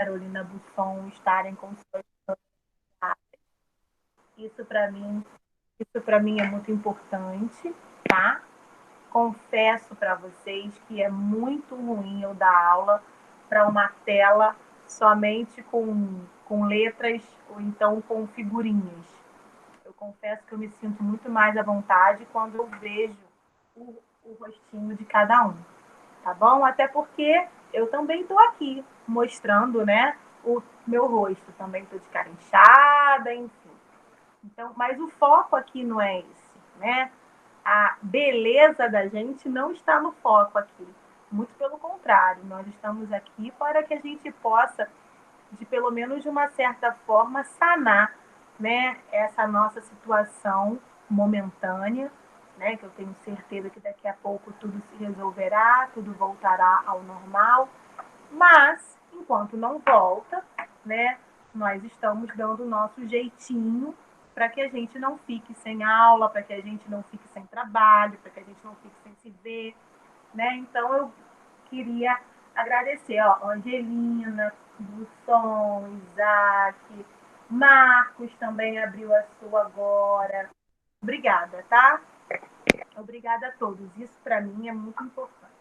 Carolina Busson estarem com suas candidatas. Isso para mim, isso para mim é muito importante, tá? Confesso para vocês que é muito ruim eu dar aula para uma tela somente com letras ou então com figurinhas. Eu confesso que eu me sinto muito mais à vontade quando eu vejo o rostinho de cada um, tá bom? Até porque eu também estou aqui mostrando, né, o meu rosto. Também estou de cara inchada, enfim. Então, mas o foco aqui não é esse, né? A beleza da gente não está no foco aqui. Muito pelo contrário, nós estamos aqui para que a gente possa, de pelo menos de uma certa forma, sanar, né, essa nossa situação momentânea, né, que eu tenho certeza que daqui a pouco tudo se resolverá, tudo voltará ao normal, mas enquanto não volta, né, nós estamos dando o nosso jeitinho para que a gente não fique sem aula, para que a gente não fique sem trabalho, para que a gente não fique sem se ver, né? Então eu queria agradecer, ó, Angelina, do som, Isaac, Marcos também abriu a sua agora. Obrigada, tá? Obrigada a todos. Isso para mim é muito importante,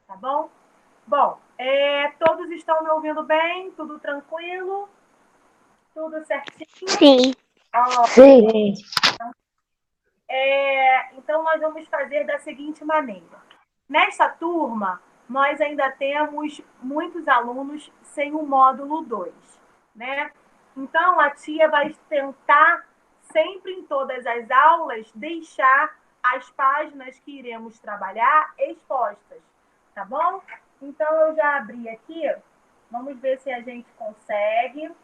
tá bom? Bom, todos estão me ouvindo bem? Tudo tranquilo? Tudo certinho? Sim. Ó, Sim. então, nós vamos fazer da seguinte maneira. Nesta turma, nós ainda temos muitos alunos sem o módulo 2, né? Então, a tia vai tentar, sempre em todas as aulas, deixar as páginas que iremos trabalhar expostas, tá bom? Então, eu já abri aqui. Vamos ver se a gente consegue.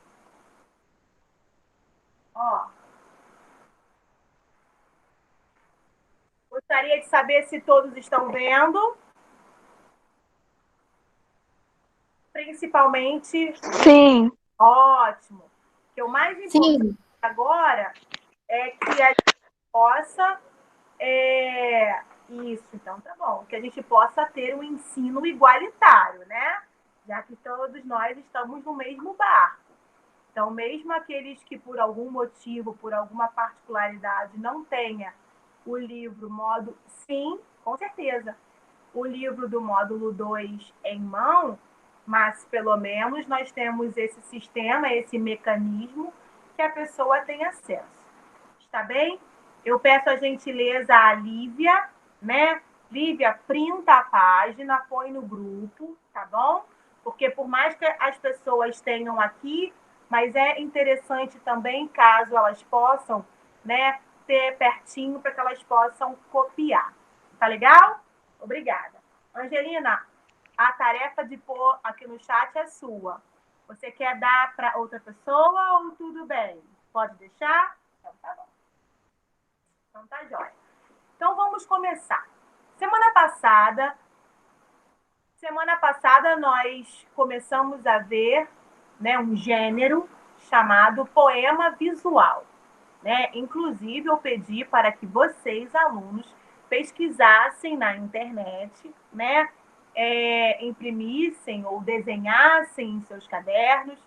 Ó, gostaria de saber se todos estão vendo. Principalmente. Sim. Ótimo. Que o mais importante Sim. agora é que a gente possa. Isso, então tá bom. Que a gente possa ter um ensino igualitário, né? Já que todos nós estamos no mesmo barco. Então, mesmo aqueles que por algum motivo, por alguma particularidade, não tenha o livro modo. Sim, com certeza. O livro do módulo 2 em mão, mas pelo menos nós temos esse sistema, esse mecanismo que a pessoa tem acesso. Está bem? Eu peço a gentileza à Lívia, né? Lívia, printa a página, põe no grupo, tá bom? Porque por mais que as pessoas tenham aqui, mas é interessante também, caso elas possam, né, ter pertinho para que elas possam copiar. Tá legal? Obrigada. Angelina, a tarefa de pôr aqui no chat é sua. Você quer dar para outra pessoa ou tudo bem? Pode deixar? Então tá bom. Então tá jóia. Então vamos começar. Semana passada nós começamos a ver, né, um gênero chamado poema visual, né? Inclusive eu pedi para que vocês, alunos, pesquisassem na internet, né? Imprimissem ou desenhassem em seus cadernos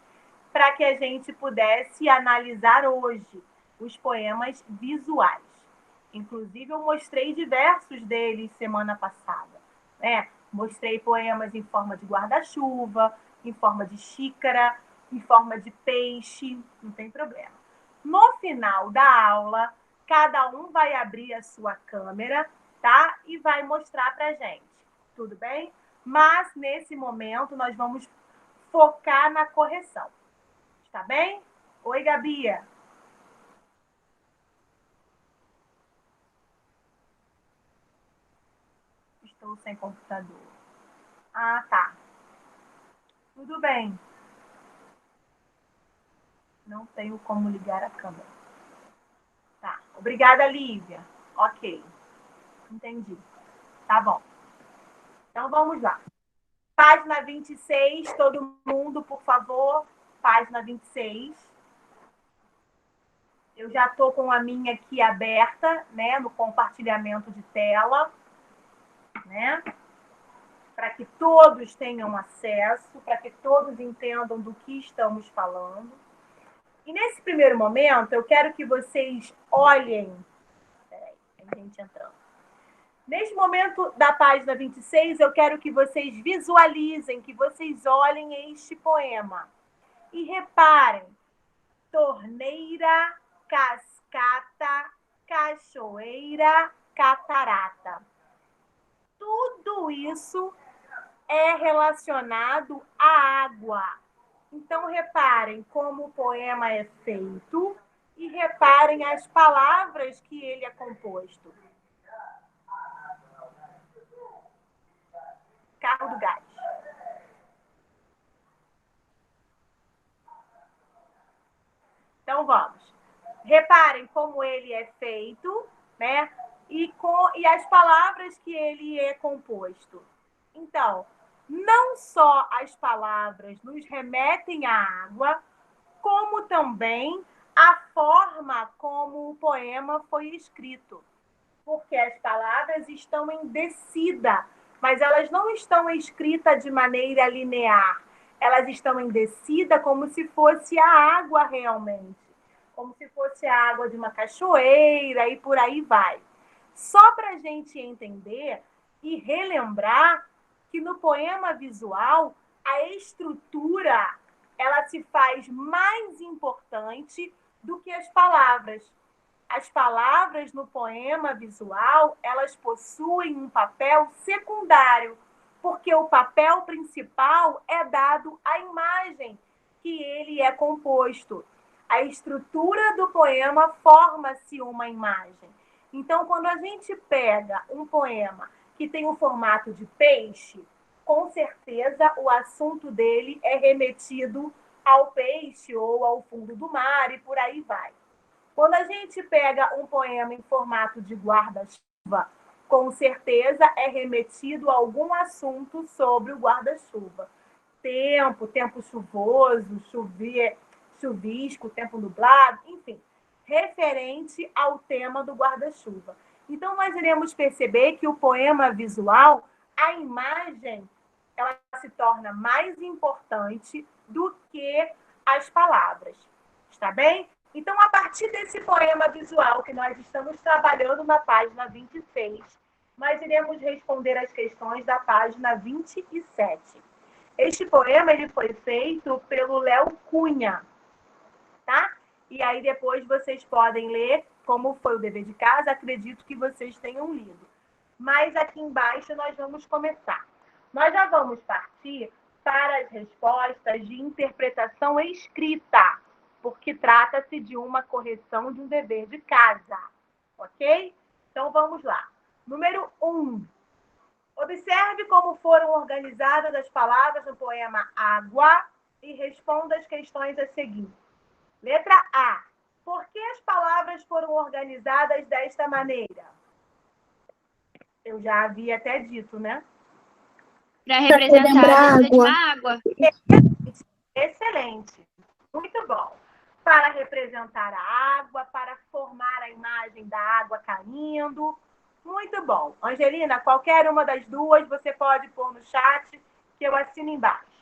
para que a gente pudesse analisar hoje os poemas visuais. Inclusive, eu mostrei diversos deles semana passada, né? Mostrei poemas em forma de guarda-chuva, em forma de xícara, em forma de peixe, não tem problema. No final da aula, cada um vai abrir a sua câmera, tá? E vai mostrar pra gente, tudo bem? Mas, nesse momento, nós vamos focar na correção. Tá bem? Oi, Gabi. Estou sem computador. Ah, tá. Tudo bem. Não tenho como ligar a câmera. Tá. Obrigada, Lívia. Ok. Entendi. Tá bom. Então vamos lá. Página 26, todo mundo, por favor. Página 26. Eu já estou com a minha aqui aberta, né, no compartilhamento de tela, né, para que todos tenham acesso, para que todos entendam do que estamos falando. E nesse primeiro momento, eu quero que vocês olhem. Peraí, tem gente entrando. Neste momento da página 26, eu quero que vocês visualizem, que vocês olhem este poema. E reparem, torneira, cascata, cachoeira, catarata. Tudo isso é relacionado à água. Então, reparem como o poema é feito e reparem as palavras que ele é composto. Carro do gás. Então, vamos. Reparem como ele é feito, né? E as palavras que ele é composto. Então, não só as palavras nos remetem à água, como também a forma como o poema foi escrito. Porque as palavras estão em descida, mas elas não estão escritas de maneira linear. Elas estão em descida como se fosse a água realmente. Como se fosse a água de uma cachoeira e por aí vai. Só para a gente entender e relembrar que no poema visual, a estrutura ela se faz mais importante do que as palavras. As palavras no poema visual, elas possuem um papel secundário, porque o papel principal é dado à imagem que ele é composto. A estrutura do poema forma-se uma imagem. Então, quando a gente pega um poema que tem o formato de peixe, com certeza o assunto dele é remetido ao peixe ou ao fundo do mar e por aí vai. Quando a gente pega um poema em formato de guarda-chuva, com certeza é remetido a algum assunto sobre o guarda-chuva. Tempo chuvoso, chuvisco, tempo nublado, enfim, referente ao tema do guarda-chuva. Então, nós iremos perceber que o poema visual, a imagem, ela se torna mais importante do que as palavras. Está bem? Então, a partir desse poema visual que nós estamos trabalhando na página 26, nós iremos responder as questões da página 27. Este poema ele foi feito pelo Léo Cunha, tá? E aí depois vocês podem ler como foi o dever de casa, acredito que vocês tenham lido. Mas aqui embaixo nós vamos começar. Nós já vamos partir para as respostas de interpretação escrita, porque trata-se de uma correção de um dever de casa, ok? Então vamos lá. Número 1. Observe como foram organizadas as palavras no poema Água e responda as questões a seguir. Letra A. Por que as palavras foram organizadas desta maneira? Eu já havia até dito, né? Para representar a água. água. Excelente. Muito bom. Para representar a água, para formar a imagem da água caindo. Muito bom. Angelina, qualquer uma das duas você pode pôr no chat que eu assino embaixo.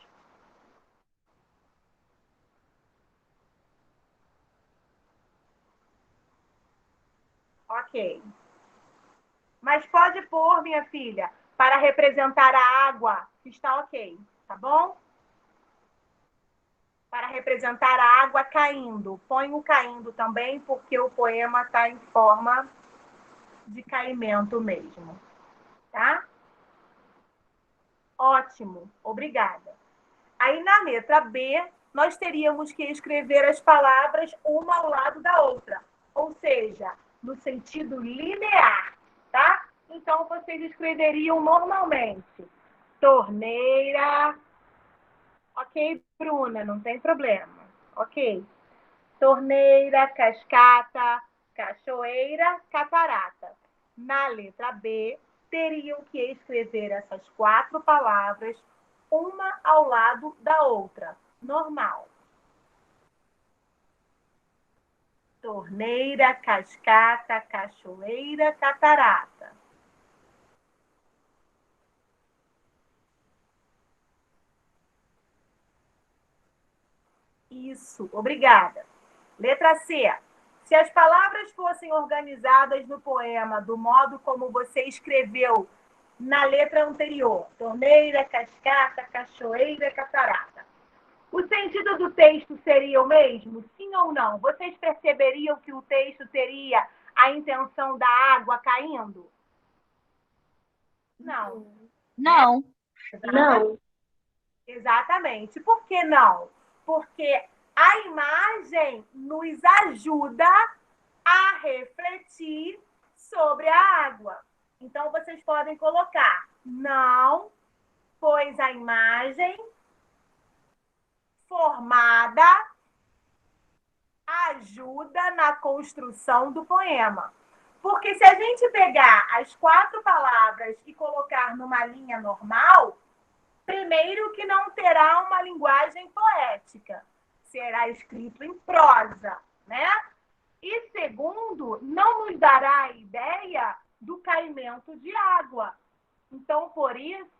Ok. Mas pode pôr, minha filha, para representar a água, está ok, tá bom? Para representar a água caindo. Põe o caindo também, porque o poema está em forma de caimento mesmo, tá? Ótimo, obrigada. Aí na letra B, nós teríamos que escrever as palavras uma ao lado da outra, ou seja, no sentido linear, tá? Então, vocês escreveriam normalmente torneira. Ok, Bruna, não tem problema. Ok. Torneira, cascata, cachoeira, catarata. Na letra B, teriam que escrever essas 4 palavras, uma ao lado da outra. Normal. Torneira, cascata, cachoeira, catarata. Isso, obrigada. Letra C. Se as palavras fossem organizadas no poema do modo como você escreveu na letra anterior, torneira, cascata, cachoeira, catarata, o sentido do texto seria o mesmo? Sim ou não? Vocês perceberiam que o texto teria a intenção da água caindo? Não. Não. Não. Exatamente. Por que não? Porque a imagem nos ajuda a refletir sobre a água. Então, vocês podem colocar não, pois a imagem formada ajuda na construção do poema. Porque se a gente pegar as 4 palavras e colocar numa linha normal, primeiro que não terá uma linguagem poética, será escrito em prosa, né? E segundo, não nos dará a ideia do caimento de água. Então, por isso,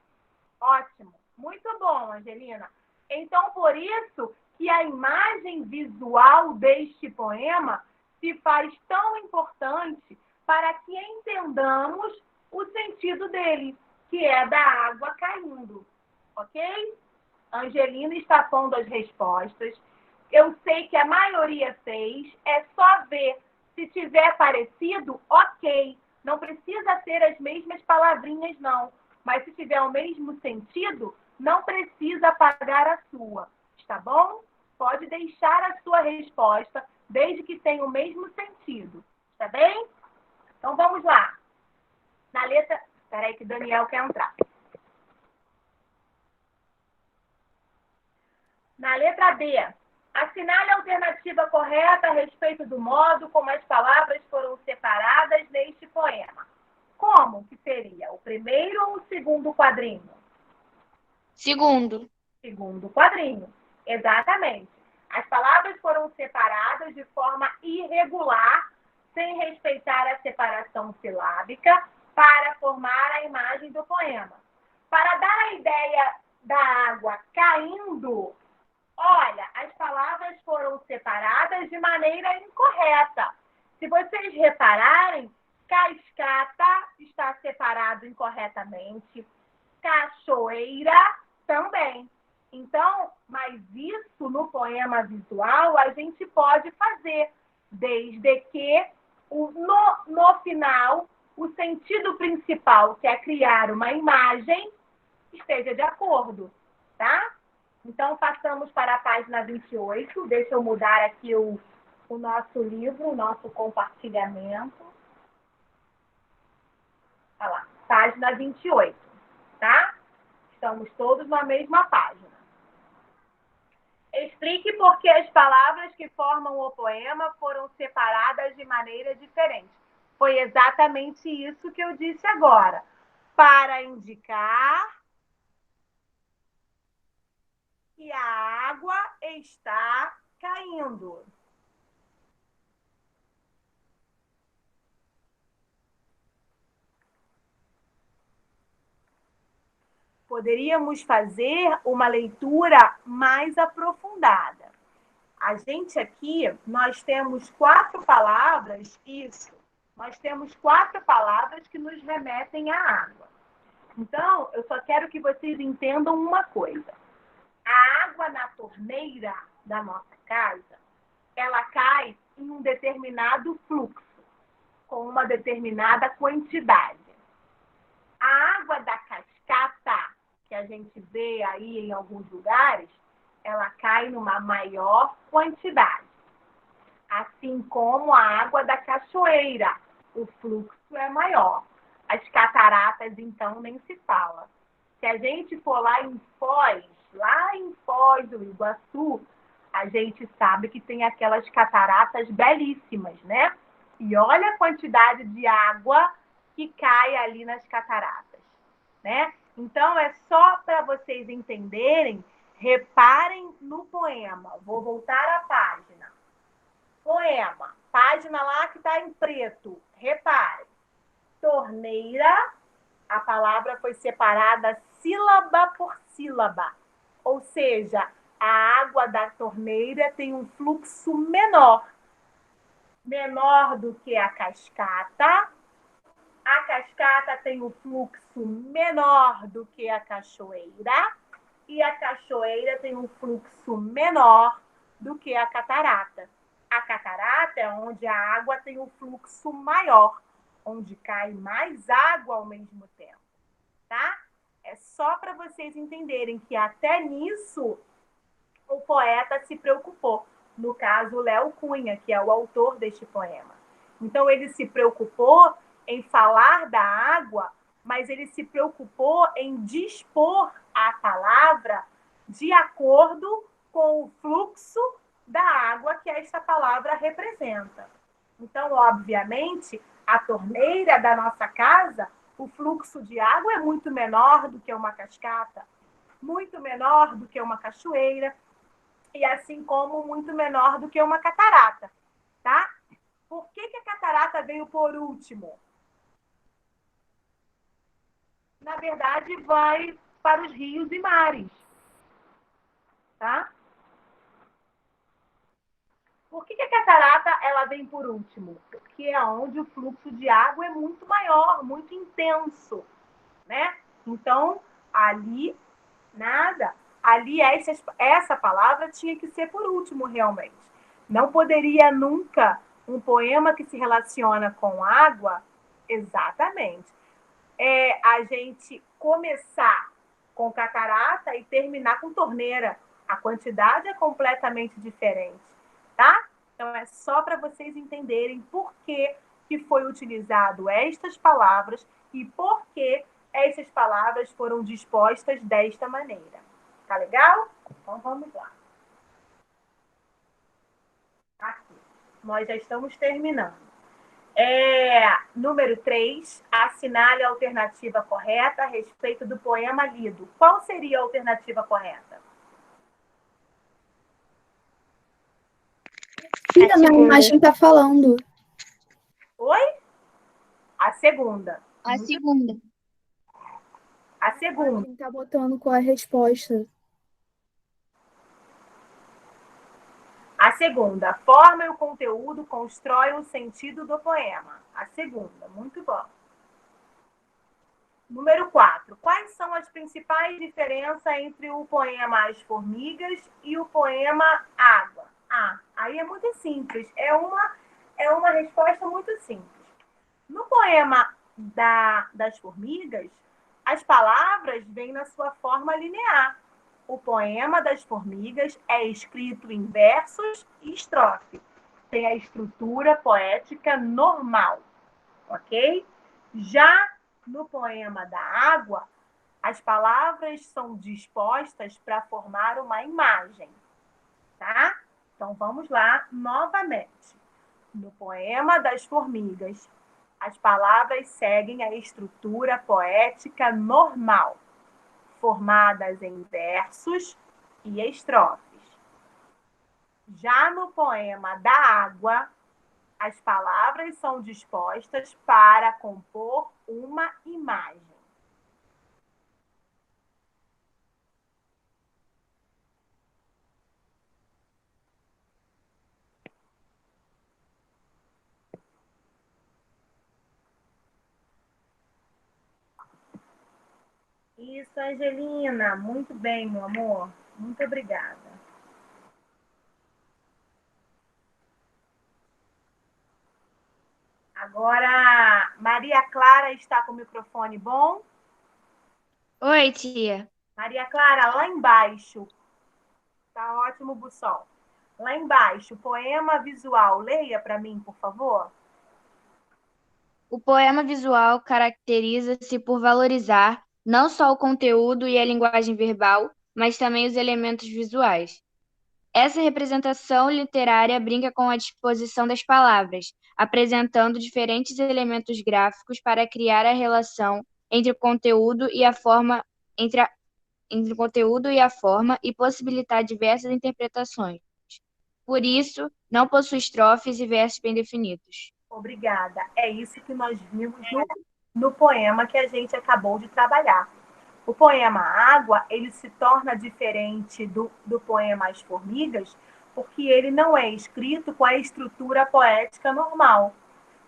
ótimo, muito bom, Angelina. Então, por isso que a imagem visual deste poema se faz tão importante para que entendamos o sentido dele, que é da água caindo. Ok? Angelina está pondo as respostas. Eu sei que a maioria fez. É só ver. Se tiver parecido, ok. Não precisa ter as mesmas palavrinhas, não. Mas se tiver o mesmo sentido, não precisa apagar a sua. Está bom? Pode deixar a sua resposta, desde que tenha o mesmo sentido. Está bem? Então vamos lá. Na letra. Espera aí que Daniel quer entrar. Na letra D, assinale a alternativa correta a respeito do modo como as palavras foram separadas neste poema. Como que seria? O primeiro ou o segundo quadrinho? Segundo. Segundo quadrinho. Exatamente. As palavras foram separadas de forma irregular, sem respeitar a separação silábica, para formar a imagem do poema. Para dar a ideia da água caindo, olha, as palavras foram separadas de maneira incorreta. Se vocês repararem, cascata está separado incorretamente, cachoeira também. Então, mas isso no poema visual a gente pode fazer, desde que no final o sentido principal, que é criar uma imagem, esteja de acordo, tá? Então, passamos para a página 28. Deixa eu mudar aqui o nosso livro, o nosso compartilhamento. Olha lá, página 28, tá? Estamos todos na mesma página. Explique por que as palavras que formam o poema foram separadas de maneira diferente. Foi exatamente isso que eu disse agora. Para indicar que a água está caindo. Poderíamos fazer uma leitura mais aprofundada. A gente aqui, nós temos 4 palavras, isso. Nós temos 4 palavras que nos remetem à água. Então, eu só quero que vocês entendam uma coisa. A água na torneira da nossa casa, ela cai em um determinado fluxo, com uma determinada quantidade. A água da cascata, que a gente vê aí em alguns lugares, ela cai numa maior quantidade. Assim como a água da cachoeira, o fluxo é maior. As cataratas, então, nem se fala. Se a gente for lá em Foz do Iguaçu, a gente sabe que tem aquelas cataratas belíssimas, né? E olha a quantidade de água que cai ali nas cataratas, né? Então, é só para vocês entenderem. Reparem no poema. Vou voltar à página. Poema. Página lá que está em preto. Reparem. Torneira. A palavra foi separada sílaba por sílaba. Ou seja, A água da torneira tem um fluxo menor do que a cascata. A cascata tem um fluxo menor do que a cachoeira. E a cachoeira tem um fluxo menor do que a catarata. A catarata é onde a água tem um fluxo maior, onde cai mais água ao mesmo tempo, tá? É só para vocês entenderem que até nisso o poeta se preocupou. No caso, Léo Cunha, que é o autor deste poema. Então, ele se preocupou em falar da água, mas ele se preocupou em dispor a palavra de acordo com o fluxo da água que esta palavra representa. Então, obviamente, a torneira da nossa casa, o fluxo de água é muito menor do que uma cascata, muito menor do que uma cachoeira, e assim como muito menor do que uma catarata, tá? Por que a catarata veio por último? Na verdade, vai para os rios e mares, tá? Por que a catarata ela vem por último? Porque é onde o fluxo de água é muito maior, muito intenso, né? Então, ali, nada. Ali, essa palavra tinha que ser por último, realmente. Não poderia nunca um poema que se relaciona com água, exatamente, a gente começar com catarata e terminar com torneira. A quantidade é completamente diferente, tá? Então, é só para vocês entenderem por que foi utilizado estas palavras e por que essas palavras foram dispostas desta maneira. Tá legal? Então, vamos lá. Aqui. Nós já estamos terminando. Número 3, assinale a alternativa correta a respeito do poema lido. Qual seria a alternativa correta? Filha, na imagem tá falando. Oi? A segunda. A segunda. A segunda. Quem tá botando qual é a resposta? A segunda. Forma e o conteúdo constrói o sentido do poema. A segunda. Muito bom. Número 4. Quais são as principais diferenças entre o poema As Formigas e o poema Água? Aí é muito simples. É uma resposta muito simples. No poema das formigas, as palavras vêm na sua forma linear. O poema das formigas é escrito em versos e estrofe. Tem a estrutura poética normal, ok? Já no poema da água, as palavras são dispostas para formar uma imagem, tá? Então, vamos lá novamente. No poema das formigas, as palavras seguem a estrutura poética normal, formadas em versos e estrofes. Já no poema da água, as palavras são dispostas para compor uma imagem. Isso, Angelina. Muito bem, meu amor. Muito obrigada. Agora, Maria Clara está com o microfone bom? Oi, tia. Maria Clara, lá embaixo. Tá ótimo, Bussol. Lá embaixo, poema visual. Leia para mim, por favor. O poema visual caracteriza-se por valorizar não só o conteúdo e a linguagem verbal, mas também os elementos visuais. Essa representação literária brinca com a disposição das palavras, apresentando diferentes elementos gráficos para criar a relação entre o conteúdo e a forma, entre o conteúdo e a forma e possibilitar diversas interpretações. Por isso, não possui estrofes e versos bem definidos. Obrigada. É isso que nós vimos no poema que a gente acabou de trabalhar. O poema Água, ele se torna diferente do poema As Formigas, porque ele não é escrito com a estrutura poética normal.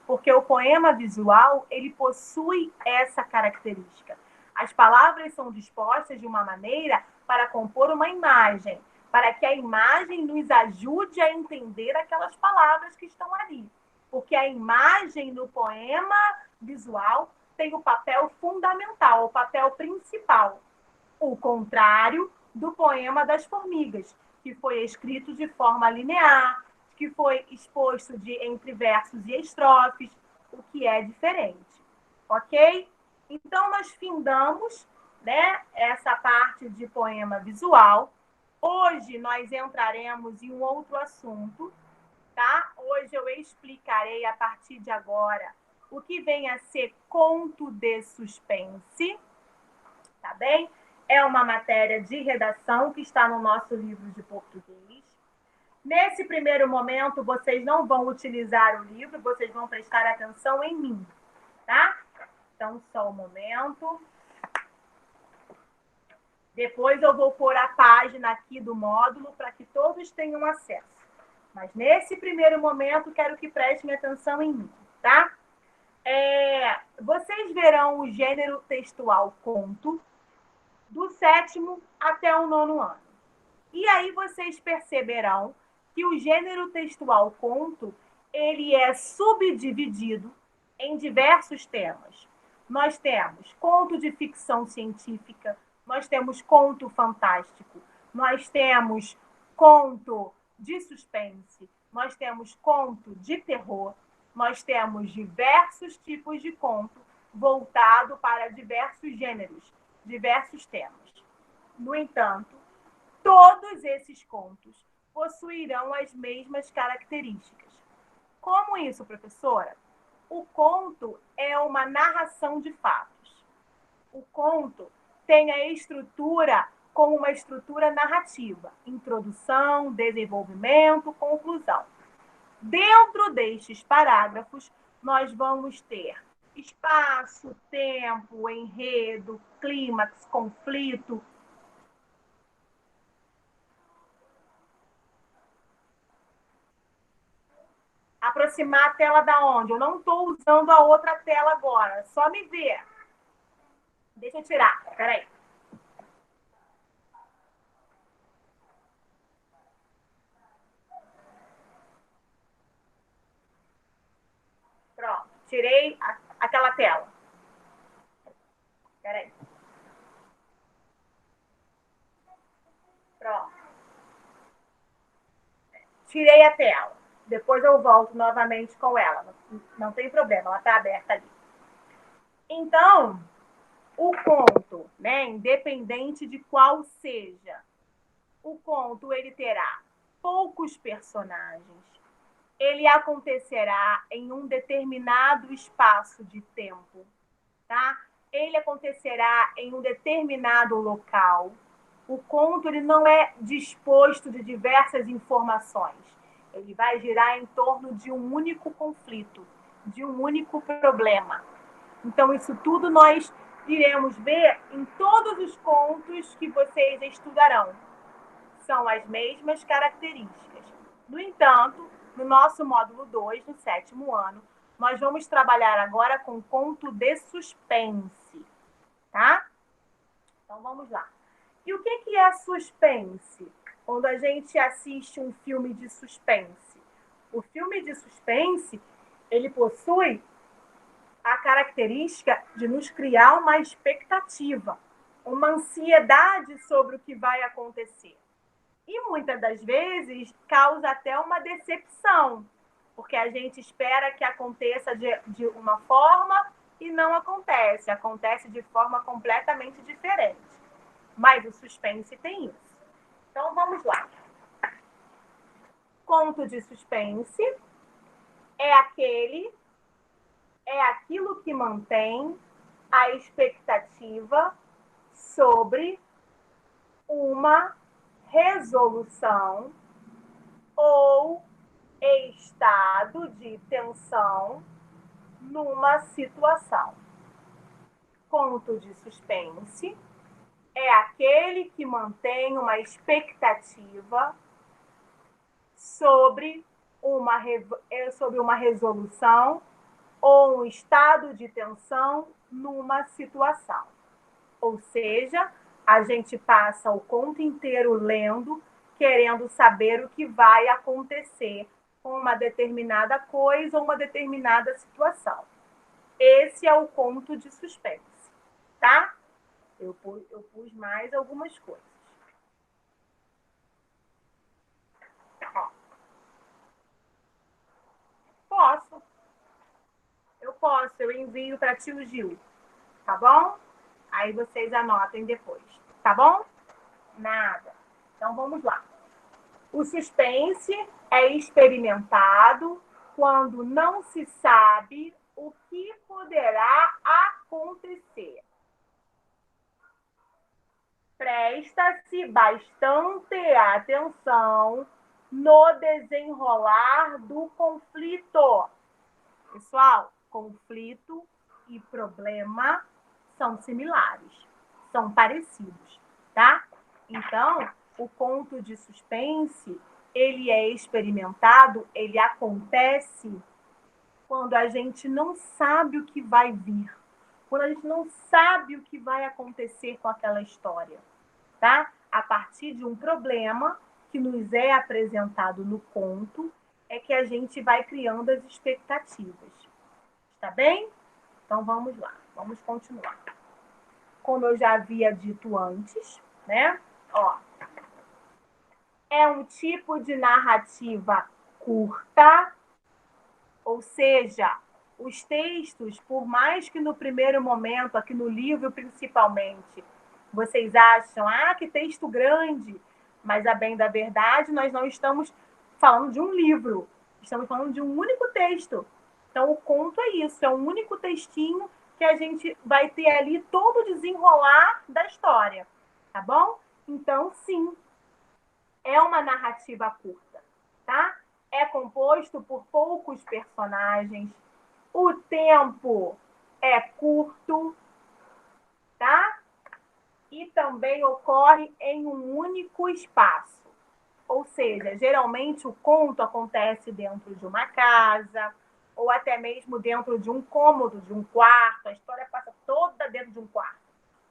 Porque o poema visual, ele possui essa característica. As palavras são dispostas de uma maneira para compor uma imagem, para que a imagem nos ajude a entender aquelas palavras que estão ali. Porque a imagem no poema visual tem o papel fundamental, o papel principal. O contrário do poema das formigas, que foi escrito de forma linear, que foi exposto entre versos e estrofes, o que é diferente. Ok? Então, nós findamos, né, essa parte de poema visual. Hoje, nós entraremos em um outro assunto, tá? Hoje eu explicarei, a partir de agora, o que vem a ser conto de suspense, tá bem? É uma matéria de redação que está no nosso livro de português. Nesse primeiro momento, vocês não vão utilizar o livro, vocês vão prestar atenção em mim, tá? Então, só um momento. Depois eu vou pôr a página aqui do módulo para que todos tenham acesso. Mas nesse primeiro momento, quero que prestem atenção em mim, tá? Vocês verão o gênero textual conto do 7º até o 9º ano. E aí vocês perceberão que o gênero textual conto, ele é subdividido em diversos temas. Nós temos conto de ficção científica, nós temos conto fantástico, nós temos conto de suspense, nós temos conto de terror, nós temos diversos tipos de conto voltado para diversos gêneros, diversos temas. No entanto, todos esses contos possuirão as mesmas características. Como isso, professora? O conto é uma narração de fatos. O conto tem a estrutura como uma estrutura narrativa: introdução, desenvolvimento, conclusão. Dentro destes parágrafos, nós vamos ter espaço, tempo, enredo, clímax, conflito. Aproximar a tela da onde? Eu não estou usando a outra tela agora, só me ver. Deixa eu tirar, peraí. Pronto, tirei aquela tela. Peraí. Pronto. Tirei a tela. Depois eu volto novamente com ela. Não tem problema, ela está aberta ali. Então, o conto, né, independente de qual seja, o conto ele terá poucos personagens. Ele acontecerá em um determinado espaço de tempo, tá? Ele acontecerá em um determinado local. O conto ele não é disposto de diversas informações. Ele vai girar em torno de um único conflito, de um único problema. Então, isso tudo nós iremos ver em todos os contos que vocês estudarão. São as mesmas características. No entanto, no nosso módulo 2, no 7º ano, nós vamos trabalhar agora com conto de suspense, tá? Então, vamos lá. E o que é suspense? Quando a gente assiste um filme de suspense. O filme de suspense, ele possui a característica de nos criar uma expectativa, uma ansiedade sobre o que vai acontecer. E muitas das vezes causa até uma decepção, porque a gente espera que aconteça de uma forma e não acontece, acontece de forma completamente diferente. Mas o suspense tem isso. Então, vamos lá. Conto de suspense é aquilo que mantém a expectativa sobre uma resolução ou estado de tensão numa situação. Conto de suspense é aquele que mantém uma expectativa sobre uma resolução ou um estado de tensão numa situação. Ou seja, a gente passa o conto inteiro lendo, querendo saber o que vai acontecer com uma determinada coisa ou uma determinada situação. Esse é o conto de suspense, tá? Eu pus mais algumas coisas. Ó. Posso. Eu envio para tio Gil, tá bom? Aí vocês anotem depois, tá bom? Nada. Então vamos lá. O suspense é experimentado quando não se sabe o que poderá acontecer. Presta-se bastante atenção no desenrolar do conflito. Pessoal, conflito e problema são similares, são parecidos, tá? Então, o conto de suspense, ele é experimentado, ele acontece quando a gente não sabe o que vai vir, quando a gente não sabe o que vai acontecer com aquela história, tá? A partir de um problema que nos é apresentado no conto, é que a gente vai criando as expectativas. Está bem? Então vamos lá, vamos continuar. Como eu já havia dito antes, né? Ó, é um tipo de narrativa curta, ou seja, os textos, por mais que no primeiro momento, aqui no livro principalmente, vocês acham, que texto grande, mas a bem da verdade, nós não estamos falando de um livro, estamos falando de um único texto. Então, o conto é isso, é um único textinho que a gente vai ter ali todo o desenrolar da história, tá bom? Então, sim, é uma narrativa curta, tá? É composto por poucos personagens, o tempo é curto, tá? E também ocorre em um único espaço. Ou seja, geralmente o conto acontece dentro de uma casa, ou até mesmo dentro de um cômodo, de um quarto. A história passa toda dentro de um quarto.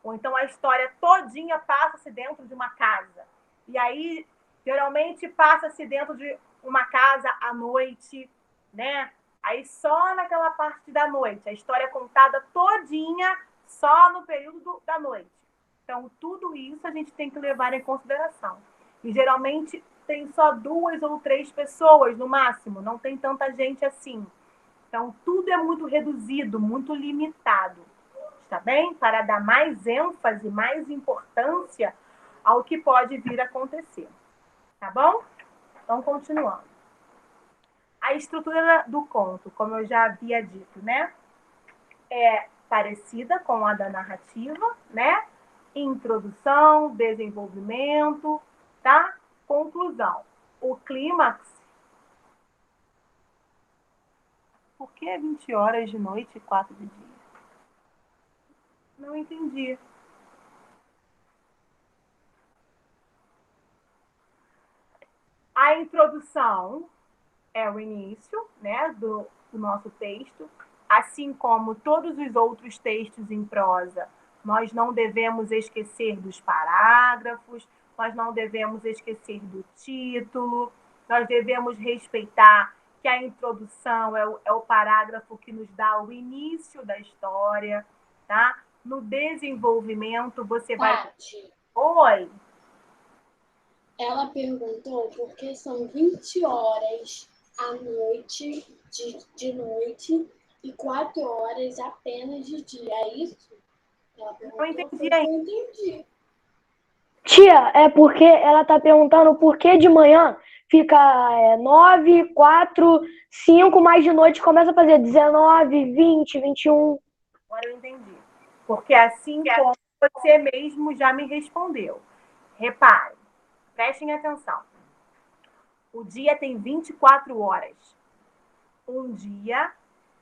Ou então a história todinha passa-se dentro de uma casa. E aí, geralmente, passa-se dentro de uma casa à noite, né? Aí só naquela parte da noite. A história é contada todinha só no período da noite. Então, tudo isso a gente tem que levar em consideração. E geralmente tem só 2 ou 3 pessoas no máximo, não tem tanta gente assim. Então, tudo é muito reduzido, muito limitado, está bem? Para dar mais ênfase, mais importância ao que pode vir a acontecer, tá bom? Então, continuando. A estrutura do conto, como eu já havia dito, né? É parecida com a da narrativa, né? Introdução, desenvolvimento, tá? Conclusão. O clímax. Por que 20 horas de noite e 4 de dia? Não entendi. A introdução é o início, né, do nosso texto, assim como todos os outros textos em prosa. Nós não devemos esquecer dos parágrafos, nós não devemos esquecer do título, nós devemos respeitar que a introdução é o parágrafo que nos dá o início da história, tá? No desenvolvimento, você vai... Tati, Oi! ela perguntou por que são 20 horas à noite, de noite, e 4 horas apenas de dia. É isso? Ela perguntou, Não entendi foi que ainda. eu entendi. Tia, é porque ela tá perguntando por que de manhã fica 9, 4, 5, mas de noite começa a fazer 19, 20, 21. Agora eu entendi. Porque assim como você mesmo já me respondeu. Reparem, prestem atenção. O dia tem 24 horas. Um dia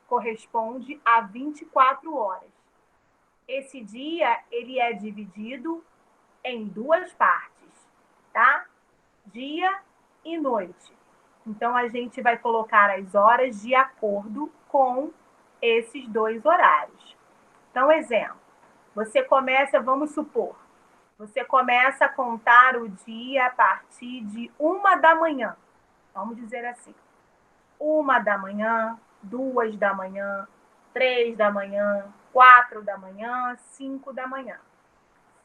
corresponde a 24 horas. Esse dia, ele é dividido em 2 partes, tá? Dia e noite. Então, a gente vai colocar as horas de acordo com esses 2 horários. Então, exemplo, você começa, vamos supor, você começa a contar o dia a partir de 1 da manhã. Vamos dizer assim, 1 da manhã, 2 da manhã, 3 da manhã, 4 da manhã, 5 da manhã,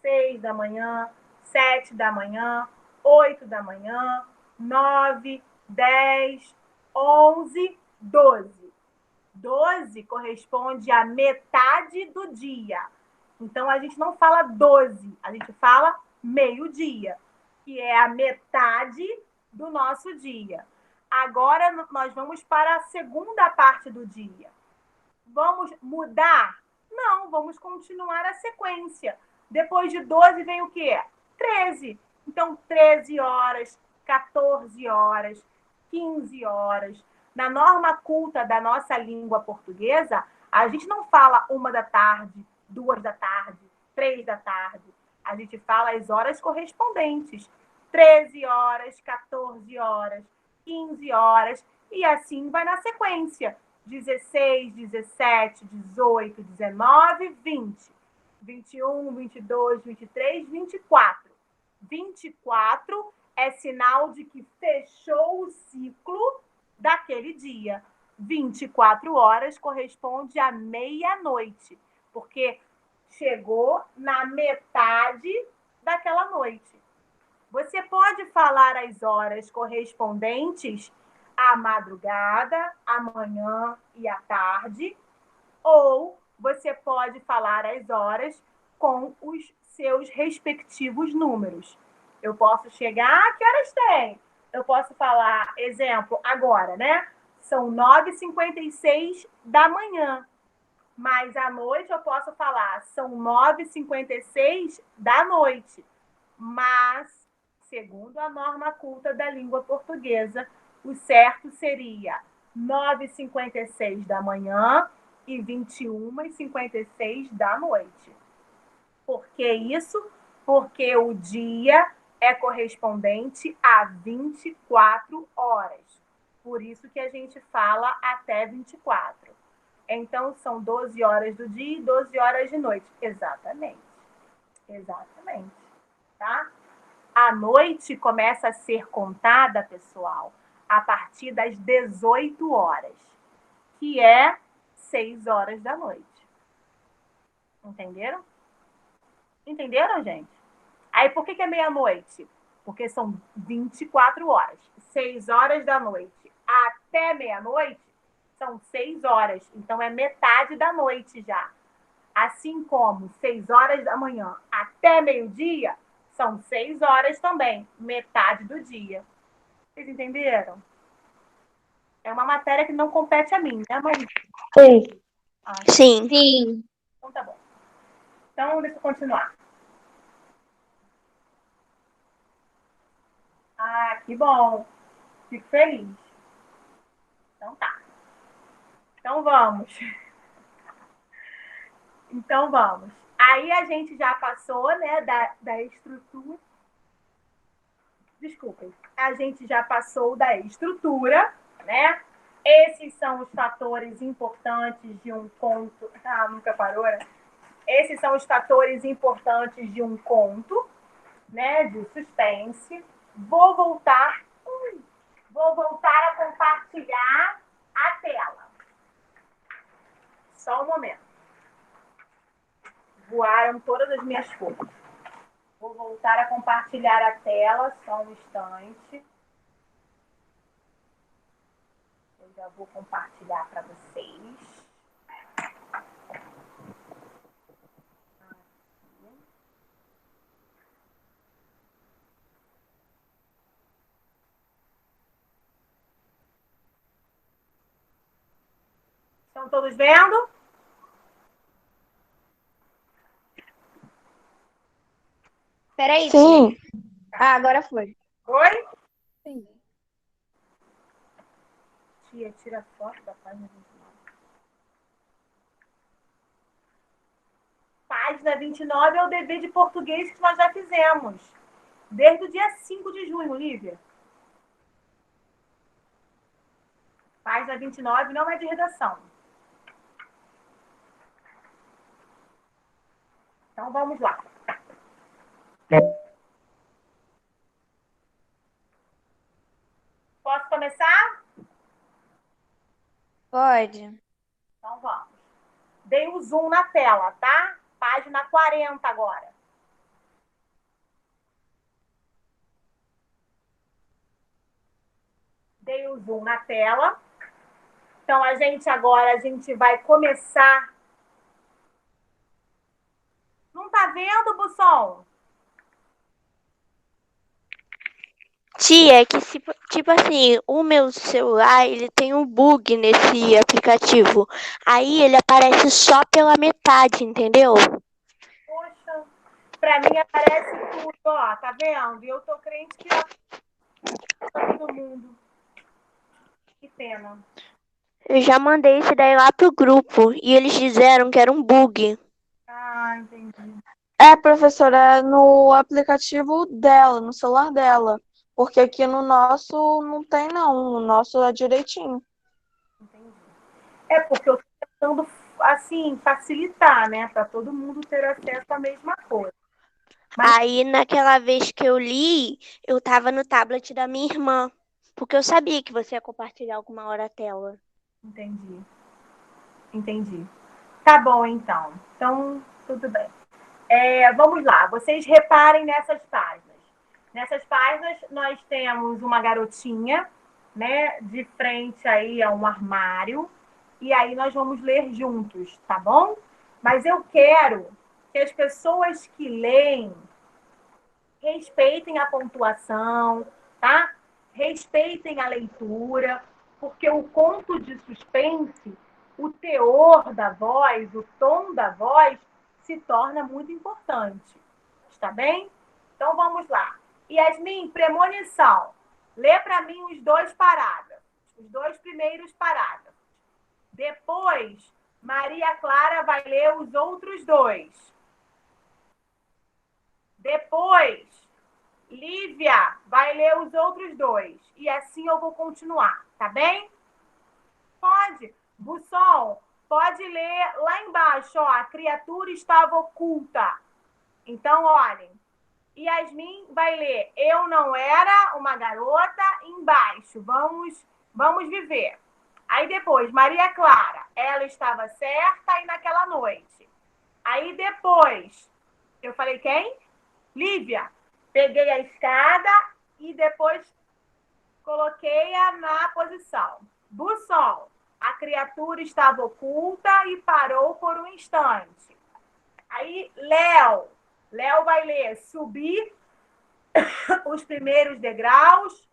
6 da manhã, 7 da manhã, 8 da manhã, 9, 10, 11, 12. 12 corresponde à metade do dia. Então, a gente não fala 12, a gente fala meio-dia, que é a metade do nosso dia. Agora, nós vamos para a segunda parte do dia. Vamos mudar? Não, vamos continuar a sequência. Depois de 12 vem o quê? 13. Então, 13 horas, 14 horas, 15 horas. Na norma culta da nossa língua portuguesa, a gente não fala 1 da tarde, 2 da tarde, 3 da tarde. A gente fala as horas correspondentes. 13 horas, 14 horas, 15 horas, e assim vai na sequência. 16, 17, 18, 19, 20, 21, 22, 23, 24. 24 é sinal de que fechou o ciclo daquele dia. 24 horas corresponde à meia-noite, porque chegou na metade daquela noite. Você pode falar as horas correspondentes à madrugada, à manhã e à tarde, ou você pode falar as horas com os seus respectivos números. Eu posso chegar, que horas tem? Eu posso falar, exemplo, agora, né? São 9h56 da manhã. Mas à noite eu posso falar, são 9h56 da noite. Mas, segundo a norma culta da língua portuguesa, o certo seria 9h56 da manhã e 21h56 da noite. Por que isso? Porque o dia é correspondente a 24 horas. Por isso que a gente fala até 24. Então, são 12 horas do dia e 12 horas de noite. Exatamente. Exatamente. Tá? A noite começa a ser contada, pessoal, a partir das 18 horas, que é 6 horas da noite. Entenderam? Entenderam, gente? Aí, por que é meia-noite? Porque são 24 horas. 6 horas da noite até meia-noite são 6 horas. Então, é metade da noite já. Assim como 6 horas da manhã até meio-dia, são 6 horas também, metade do dia. Vocês entenderam? É uma matéria que não compete a mim, né, Maria? Sim. Sim. Sim. Então tá bom. Então, deixa eu continuar. Ah, que bom. Fico feliz. Então tá. Então vamos. Então vamos. Aí a gente já passou, né, da estrutura. Desculpem. A gente já passou da estrutura, né? Esses são os fatores importantes de um conto. Ah, nunca parou, né? Esses são os fatores importantes de um conto, né? De suspense. Vou voltar a compartilhar a tela. Só um momento. Voaram todas as minhas fotos. Vou voltar a compartilhar a tela, só um instante. Eu já vou compartilhar para vocês. Estão todos vendo? Peraí, Sim. tia. Ah, agora foi. Oi? Sim. Tia, tira foto da página 29. página 29 é o dever de português que nós já fizemos. Desde o dia 5 de junho, Lívia. Página 29 não é de redação. Então, vamos lá. Posso começar? Pode. Então, vamos. Dei o zoom na tela, tá? Página 40 agora. Dei o zoom na tela. Então, a gente vai começar. Não tá vendo, Busson? Tia, é que tipo assim, o meu celular, ele tem um bug nesse aplicativo. Aí ele aparece só pela metade, entendeu? Poxa, pra mim aparece tudo, ó, tá vendo? E eu tô crente que tá todo mundo. Que pena. Eu já mandei isso daí lá pro grupo e eles disseram que era um bug. Ah, entendi. Professora, é no aplicativo dela, no celular dela. Porque aqui no nosso não tem, não. No nosso é direitinho. Entendi. É porque eu tô tentando, assim, facilitar, né? Pra todo mundo ter acesso à mesma coisa. Aí naquela vez que eu li, eu tava no tablet da minha irmã. Porque eu sabia que você ia compartilhar alguma hora a tela. Entendi. Entendi. Tá bom, então. Então, tudo bem. Vamos lá. Vocês reparem nessas páginas. Nessas páginas, nós temos uma garotinha, né? De frente aí a um armário. E aí nós vamos ler juntos, tá bom? Mas eu quero que as pessoas que leem respeitem a pontuação, tá? Respeitem a leitura, porque o conto de suspense, o teor da voz, o tom da voz, se torna muito importante. Está bem? Então vamos lá. Yasmin, premonição. Lê para mim os dois parágrafos, os dois primeiros parágrafos. Depois, Maria Clara vai ler os outros dois. Depois, Lívia vai ler os outros dois. E assim eu vou continuar, tá bem? Pode. Busson, pode ler lá embaixo, ó. A criatura estava oculta. Então, olhem. Yasmin vai ler Eu Não Era Uma Garota embaixo. Vamos viver. Aí depois, Maria Clara. Ela estava certa e naquela noite. Aí depois, eu falei quem? Lívia. Peguei a escada e depois coloquei-a na posição. Busson, a criatura estava oculta e parou por um instante. Aí, Léo vai ler subir os primeiros degraus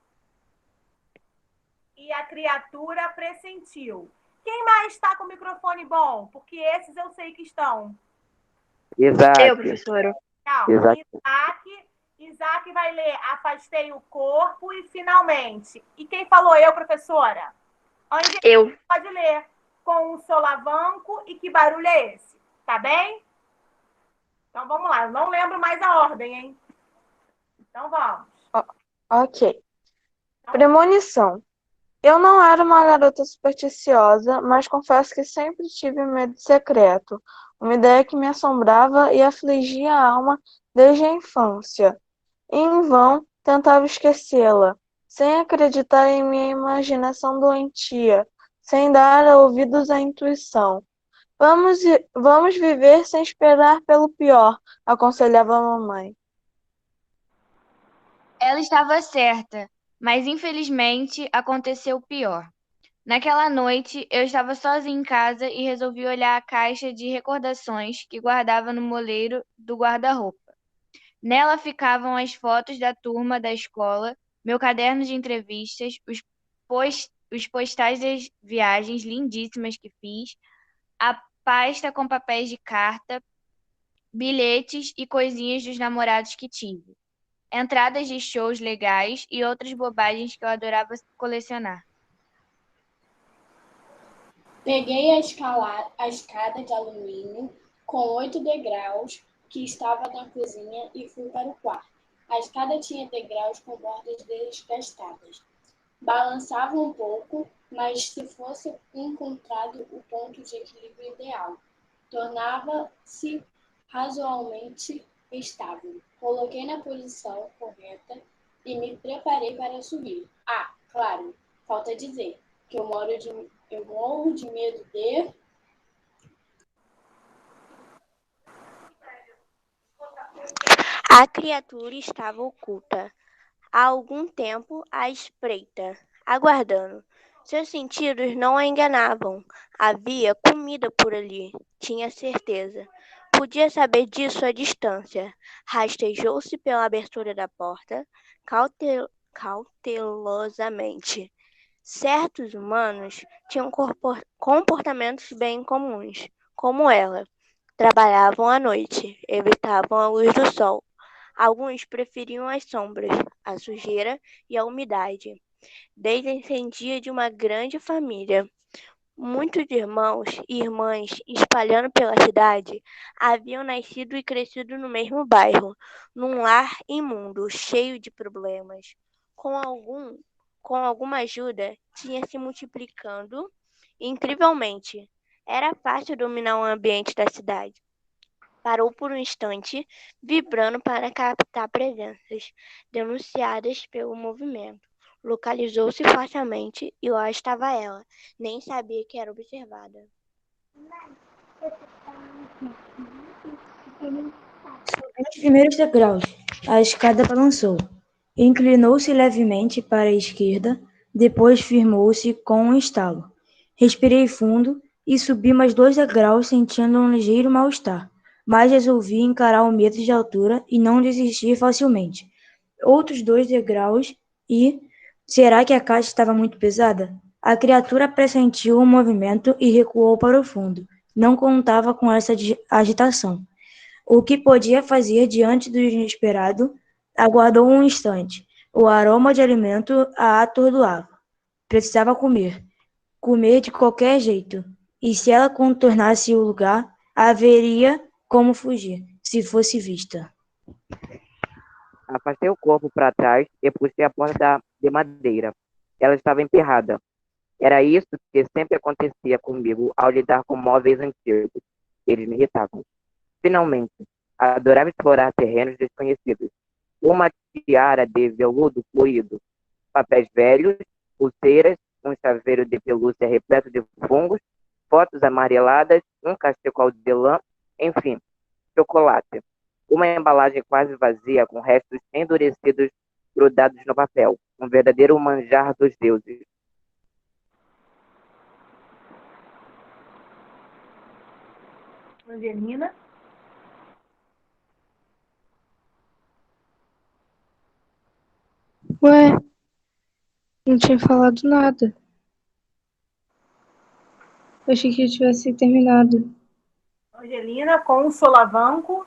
e a criatura pressentiu. Quem mais está com o microfone bom? Porque esses eu sei que estão. Eu, professora. Calma. Isaac vai ler Afastei o Corpo e Finalmente. E quem falou eu, professora? Angelina Eu. pode ler Com um Solavanco e Que Barulho é Esse? Tá bem? Então vamos lá. Eu não lembro mais a ordem, hein? Então vamos. Ok. Premonição. Eu não era uma garota supersticiosa, mas confesso que sempre tive medo secreto. Uma ideia que me assombrava e afligia a alma desde a infância. Em vão, tentava esquecê-la, sem acreditar em minha imaginação doentia, sem dar ouvidos à intuição. Vamos viver sem esperar pelo pior, aconselhava a mamãe. Ela estava certa, mas infelizmente aconteceu o pior. Naquela noite, eu estava sozinha em casa e resolvi olhar a caixa de recordações que guardava no moleiro do guarda-roupa. Nela ficavam as fotos da turma da escola, meu caderno de entrevistas, os postais das viagens lindíssimas que fiz, a pasta com papéis de carta, bilhetes e coisinhas dos namorados que tive, entradas de shows legais e outras bobagens que eu adorava colecionar. Peguei a escada de alumínio com 8 degraus que estava na cozinha e fui para o quarto. A escada tinha degraus com bordas desgastadas. Balançava um pouco, mas se fosse encontrado o ponto de equilíbrio ideal, tornava-se razoavelmente estável. Coloquei na posição correta e me preparei para subir. Ah, claro, falta dizer que eu morro de medo de... A criatura estava oculta, há algum tempo à espreita, aguardando. Seus sentidos não a enganavam. Havia comida por ali, tinha certeza. Podia saber disso à distância. Rastejou-se pela abertura da porta, cautelosamente. Certos humanos tinham comportamentos bem comuns, como ela. Trabalhavam à noite, evitavam a luz do sol. Alguns preferiam as sombras, a sujeira e a umidade. Descendia de uma grande família. Muitos irmãos e irmãs, espalhando pela cidade, haviam nascido e crescido no mesmo bairro, num lar imundo, cheio de problemas. Com alguma ajuda, tinha se multiplicando incrivelmente. Era fácil dominar o ambiente da cidade. Parou por um instante, vibrando para captar presenças denunciadas pelo movimento. Localizou-se facilmente e lá estava ela. Nem sabia que era observada. Nos primeiros degraus, a escada balançou. Inclinou-se levemente para a esquerda, depois firmou-se com um estalo. Respirei fundo e subi mais 2 degraus sentindo um ligeiro mal-estar, mas resolvi encarar o medo de altura e não desistir facilmente. Outros 2 degraus e... Será que a caixa estava muito pesada? A criatura pressentiu o movimento e recuou para o fundo. Não contava com essa agitação. O que podia fazer diante do inesperado? Aguardou um instante. O aroma de alimento a atordoava. Precisava comer. Comer de qualquer jeito. E se ela contornasse o lugar, haveria como fugir, se fosse vista. Afastei o corpo para trás e puxei a porta de madeira. Ela estava emperrada. Era isso que sempre acontecia comigo ao lidar com móveis antigos. Eles me irritavam. Finalmente, adorava explorar terrenos desconhecidos. Uma tiara de veludo fluido, papéis velhos, pulseiras, um chaveiro de pelúcia repleto de fungos, fotos amareladas, um cachecol de lã, enfim, chocolate. Uma embalagem quase vazia com restos endurecidos grudados no papel. Um verdadeiro manjar dos deuses. Angelina? Ué, não tinha falado nada. Eu achei que já tivesse terminado. Angelina, com um solavanco.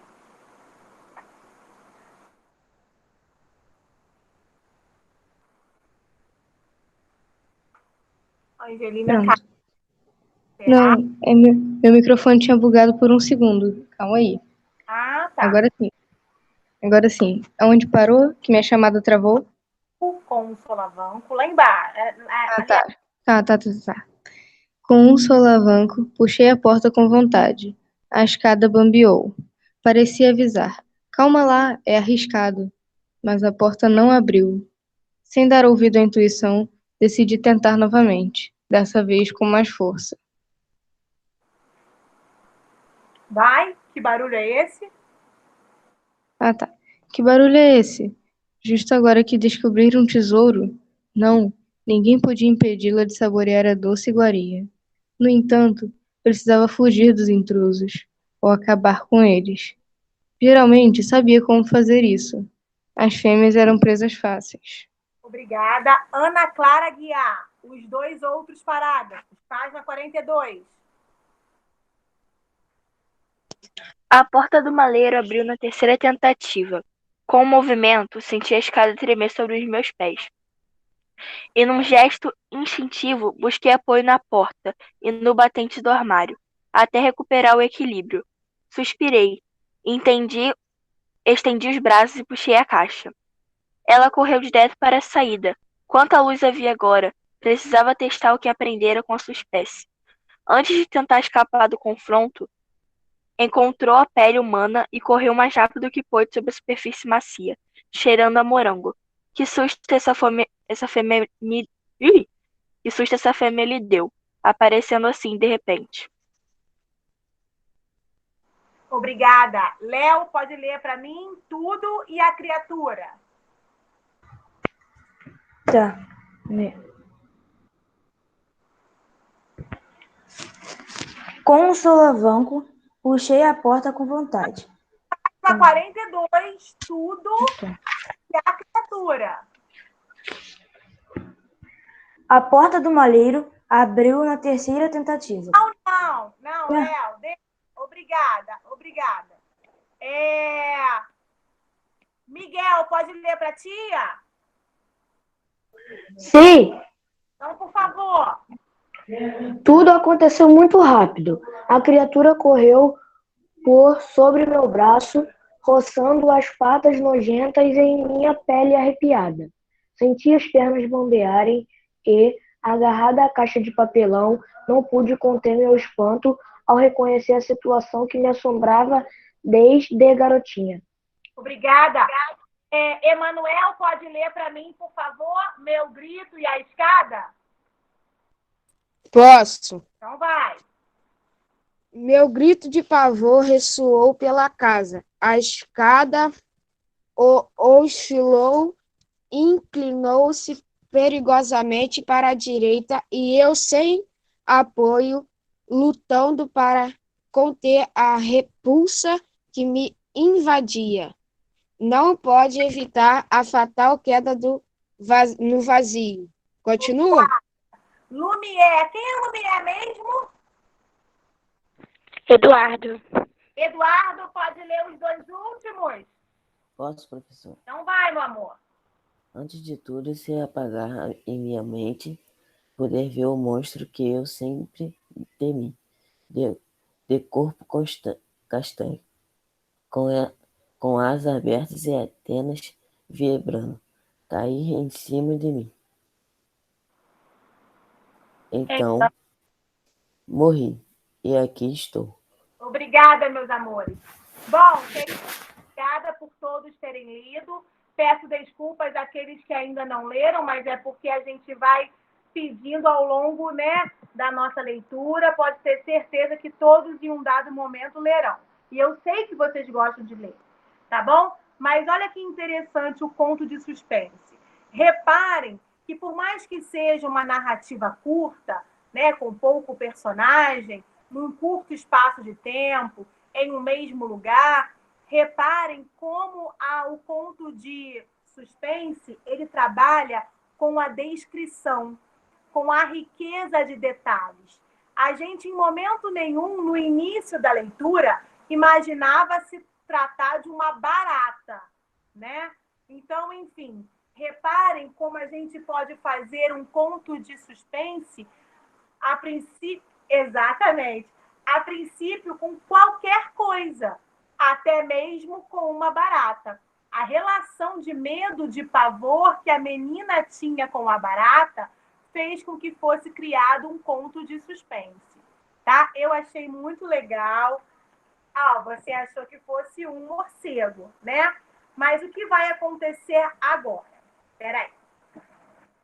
Angelina Pronto. Não, meu microfone tinha bugado por um segundo. Calma aí. Ah, tá. Agora sim. Agora sim. Aonde parou? Que minha chamada travou? Com um solavanco. Lá embaixo. Tá. Com um solavanco, puxei a porta com vontade. A escada bambeou. Parecia avisar. Calma lá, é arriscado. Mas a porta não abriu. Sem dar ouvido à intuição, decidi tentar novamente. Dessa vez com mais força. Vai? Que barulho é esse? Ah, tá. Que barulho é esse? Justo agora que descobriram um tesouro? Não, ninguém podia impedi-la de saborear a doce iguaria. No entanto, precisava fugir dos intrusos, ou acabar com eles. Geralmente sabia como fazer isso. As fêmeas eram presas fáceis. Obrigada. Ana Clara Guiar. Os 2 outros parágrafos. Página 42. A porta do maleiro abriu na terceira tentativa. Com o movimento, senti a escada tremer sobre os meus pés. E num gesto instintivo, busquei apoio na porta e no batente do armário, até recuperar o equilíbrio. Suspirei. Estendi os braços e puxei a caixa. Ela correu direto para a saída. Quanta luz havia agora! Precisava testar o que aprendera com a sua espécie. Antes de tentar escapar do confronto, encontrou a pele humana e correu mais rápido que pôde sobre a superfície macia, cheirando a morango. Que susto que susto essa fêmea lhe deu, aparecendo assim de repente. Obrigada. Léo, pode ler para mim tudo e a criatura. Tá. Com um solavanco, puxei a porta com vontade. 42, tudo e a criatura. A porta do malheiro abriu na terceira tentativa. Não, Léo. Obrigada. Miguel, pode ler para tia? Sim, Então, por favor. tudo aconteceu muito rápido. A criatura correu por sobre meu braço, roçando as patas nojentas em minha pele arrepiada. Senti as pernas bambearem e, agarrada à caixa de papelão, não pude conter meu espanto ao reconhecer a situação que me assombrava desde garotinha. Obrigada. Emanuel, pode ler para mim, por favor, meu grito e a escada? Posso. Então vai. Meu grito de pavor ressoou pela casa. A escada oscilou, inclinou-se perigosamente para a direita e eu, sem apoio, lutando para conter a repulsa que me invadia. Não pode evitar a fatal queda no vazio. Continua? Lumière. Quem é Lumière mesmo? Eduardo. Eduardo, pode ler os dois últimos? Posso, professor? Então vai, meu amor. Antes de tudo, se apagar em minha mente, poder ver o monstro que eu sempre temi, de corpo castanho, com asas abertas e antenas vibrando, cair em cima de mim. Então, morri, e aqui estou. Obrigada, meus amores. Bom, obrigada por todos terem lido. Peço desculpas àqueles que ainda não leram, mas é porque a gente vai pedindo ao longo, né, da nossa leitura. Pode ter certeza que todos, em um dado momento, lerão. E eu sei que vocês gostam de ler, tá bom? Mas olha que interessante o conto de suspense. Reparem que, por mais que seja uma narrativa curta, né, com pouco personagem, num curto espaço de tempo, em um mesmo lugar, reparem como o conto de suspense ele trabalha com a descrição, com a riqueza de detalhes. A gente, em momento nenhum, no início da leitura, imaginava se tratar de uma barata, né? Então, enfim, reparem como a gente pode fazer um conto de suspense a princípio, exatamente, a princípio com qualquer coisa, até mesmo com uma barata. A relação de medo, de pavor que a menina tinha com a barata fez com que fosse criado um conto de suspense, tá? Eu achei muito legal. Você achou que fosse um morcego, né? Mas o que vai acontecer agora? Espera aí.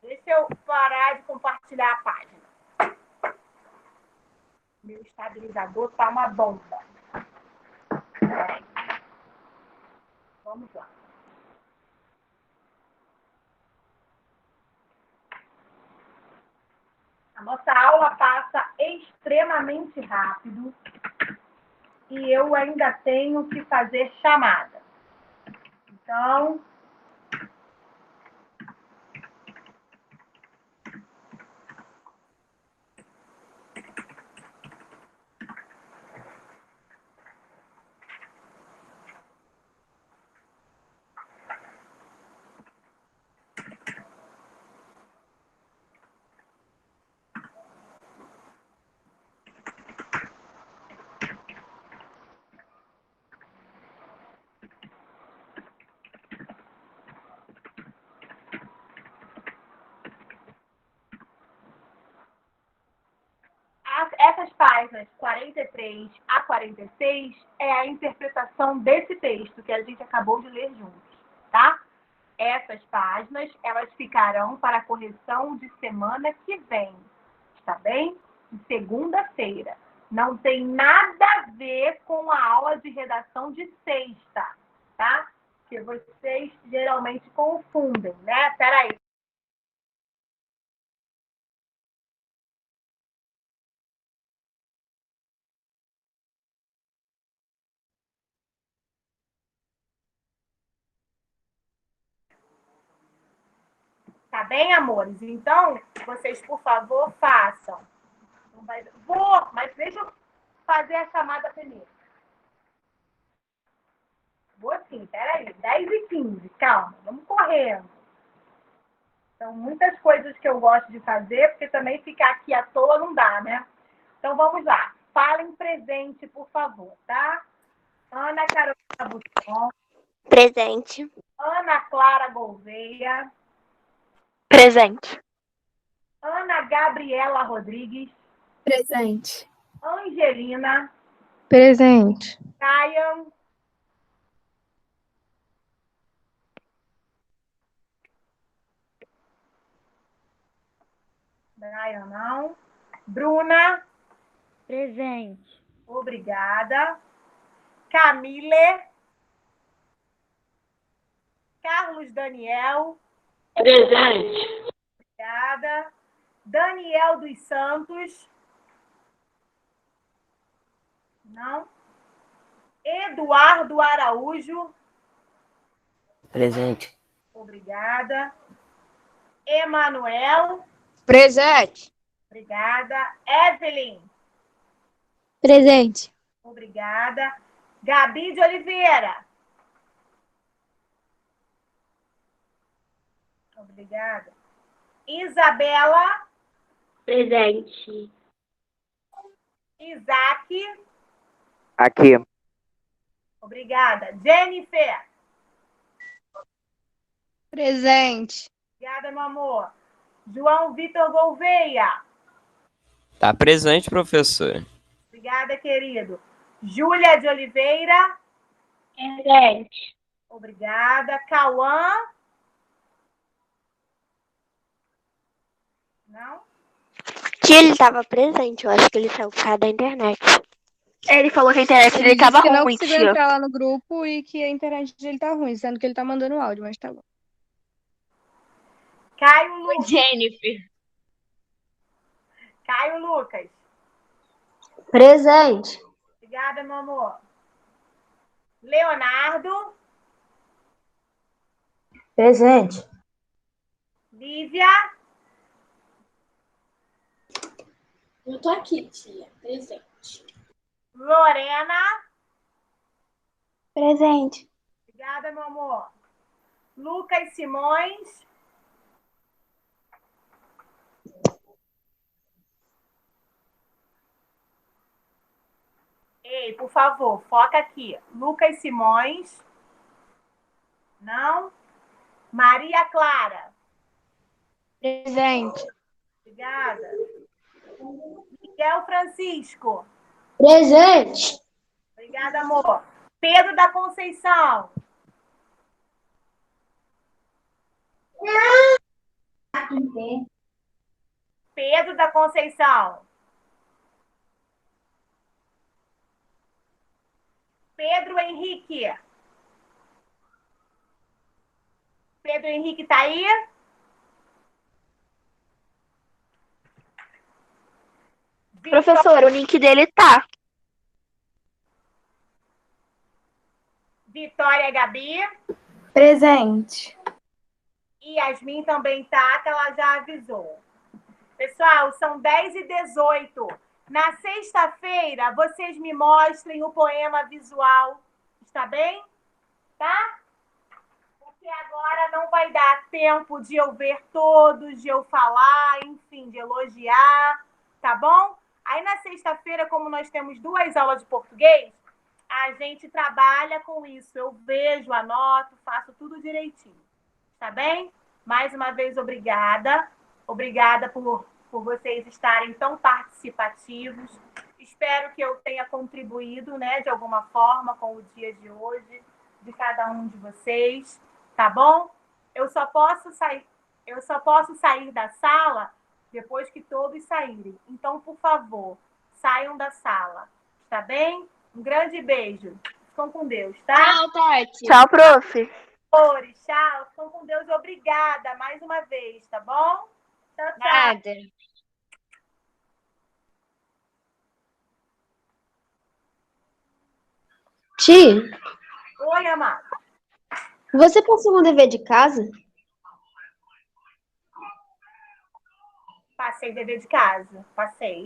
Deixa eu parar de compartilhar a página. Meu estabilizador tá uma bomba. Vamos lá. A nossa aula passa extremamente rápido e eu ainda tenho que fazer chamada. Então, essas páginas 43 a 46 é a interpretação desse texto que a gente acabou de ler juntos, tá? Essas páginas, elas ficarão para a correção de semana que vem, tá bem? De segunda-feira. Não tem nada a ver com a aula de redação de sexta, tá? Que vocês geralmente confundem, né? Peraí. Tá bem, amores? Então, vocês, por favor, façam. Vou, mas deixa eu fazer a chamada primeiro. Vou sim, peraí. 10h15, calma, vamos correndo. São muitas coisas que eu gosto de fazer, porque também ficar aqui à toa não dá, né? Então, vamos lá. Falem presente, por favor, tá? Ana Carolina Busson. Presente. Ana Clara Gouveia. Presente. Ana Gabriela Rodrigues. Presente. Angelina. Presente. Caia. Brian, não. Bruna. Presente. Obrigada. Camille. Carlos Daniel. Presente. Obrigada. Daniel dos Santos. Não. Eduardo Araújo. Presente. Obrigada. Emanuel. Presente. Obrigada. Evelyn. Presente. Obrigada. Gabi de Oliveira. Obrigada. Isabela. Presente. Isaac. Aqui. Obrigada. Jennifer. Presente. Obrigada, meu amor. João Vitor Gouveia. Tá presente, professora. Obrigada, querido. Júlia de Oliveira. Presente. Obrigada. Cauã. Não? Que ele estava presente, eu acho que ele saiu por causa da internet. Ele falou que a internet dele Ele disse estava que não ruim, conseguiu tia. entrar lá no grupo e que a internet dele tá ruim, sendo que ele tá mandando áudio, mas tá bom. Caio Lucas. Jennifer. Caio Lucas. Presente. Obrigada, meu amor. Leonardo. Presente. Lívia. Eu tô aqui, tia. Presente. Lorena. Presente. Obrigada, meu amor. Lucas Simões. Ei, por favor, foca aqui. Lucas Simões. Não. Maria Clara. Presente. Obrigada. Miguel Francisco. Presente. Obrigada, amor. Pedro da Conceição. Pedro da Conceição. Pedro Henrique. Pedro Henrique tá aí? Professor, o link dele tá. Vitória Gabi. Presente. E Yasmin também tá, que ela já avisou. Pessoal, são 10h18. Na sexta-feira, vocês me mostrem o poema visual. Está bem? Tá? Porque agora não vai dar tempo de eu ver todos, de eu falar, enfim, de elogiar. Tá bom? Aí na sexta-feira, como nós temos 2 aulas de português, a gente trabalha com isso. Eu vejo, anoto, faço tudo direitinho. Tá bem? Mais uma vez, obrigada. Obrigada por vocês estarem tão participativos. Espero que eu tenha contribuído, né, de alguma forma com o dia de hoje, de cada um de vocês, tá bom? Eu só posso sair da sala depois que todos saírem. Então, por favor, saiam da sala, tá bem? Um grande beijo. Ficam com Deus, tá? Tchau, Tati. Tchau, prof. Tchau. Ficam com Deus. Obrigada mais uma vez, tá bom? Tchau, tchau. Nada. Ti, Oi, amado. você passou um dever de casa? Passei dever de casa. Passei.